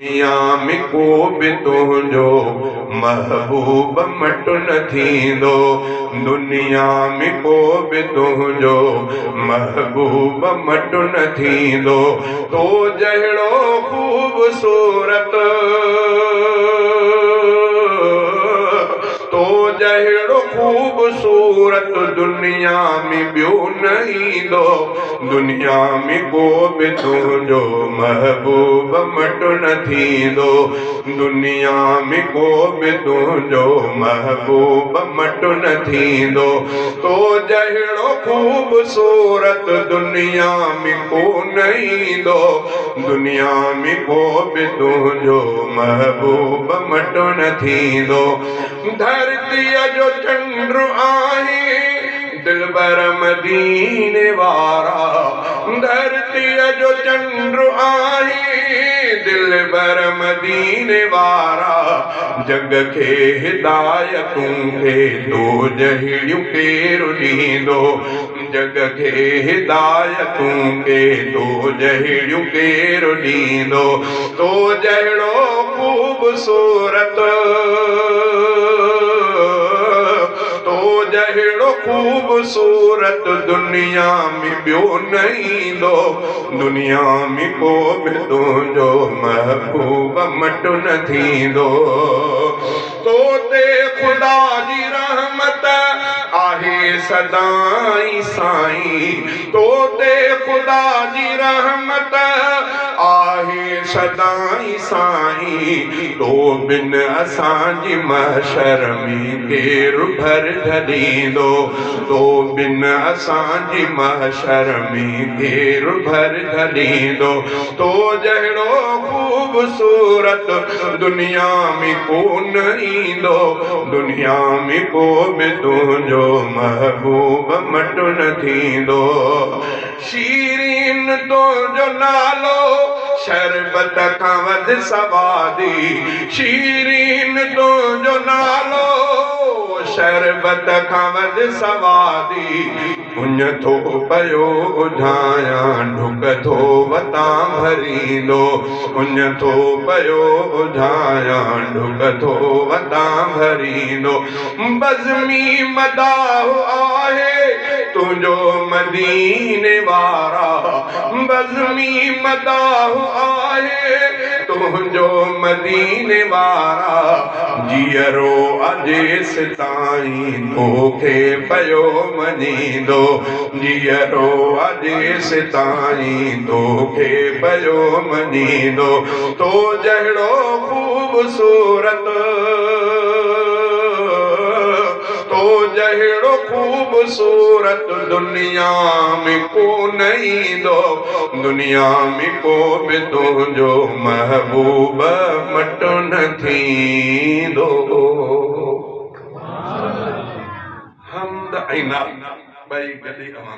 दुनिया में को भी तुझो महबूब मट न थींदो। दुनिया में को भी तुझो महबूब मट न थींदो। तो जहिड़ो खूबसूरत, तो जहिड़ो खूबसूरत दुनिया में ॿियो न ईंदो। दुनिया में को बि तुंहिंजो महबूब मट न थींदो। दुनिया में को बि तुंहिंजो महबूब मट न थींदो। तो जहिड़ो खूबसूरत दुनिया में को न ईंदो। दुनिया में को बि तुंहिंजो महबूब मट न थींदो। धरतीअ जो चंड आहे दिलबर मदीने वारा। धरतीअ जो चंड आहे दिलबर मदीने वारा। जग खे हिदायतूं खे तो जहिड़ियूं केरु ॾींदो। जग खे हिदायतूं खे तो जहिड़ियूं केरु ॾींदो। तो जहिड़ो खूबसूरत, तो जहिड़ो खूबसूरत दुनिया में ॿियो न ईंदो। दुनिया में को बि तुंहिंजो महबूब मट न थींदो। तो ते ख़ुदा जी रहमत आहे सदाई साईं। तो ते ख़ुदा जी रहमत आहे सदाई साईं। तो बिन असांजी महशर में केरु भर ढलींदो। तो बिन असांजी महशर में केरु भर ढलींदो। तो जहिड़ो खूबसूरत दुनिया में को न ईंदो। दुनिया में को बि तुंहिंजो महबूब मट न थींदो। शीरीन तुंहिंजो नालो शरबत खां वध सवादी। शीरीन तुंहिंजो नालो शरबत खां वध सवादी। उञ थो पयो उझायां ढुक थो वतां भरींदो। उञ थो पयो उझायां ढुक थो वतां भरींदो। बज़मी मदाह आहे तुंहिंजो मदीने वारा। बज़मी मदाह आहे तुंहिंजो मदीने वारा। जियरो अजेस ताईं तोखे पयो मञींदो। जियरो अजेस ताईं तोखे पयो मञींदो। तो जहिड़ो खूबसूरत, तो जहिड़ो खूबसूरत दुनिया में को न ईंदो। दुनिया में को बि तुंहिंजो महबूब मट न थींदो। हमद ऐं नात ॿई गॾु अवां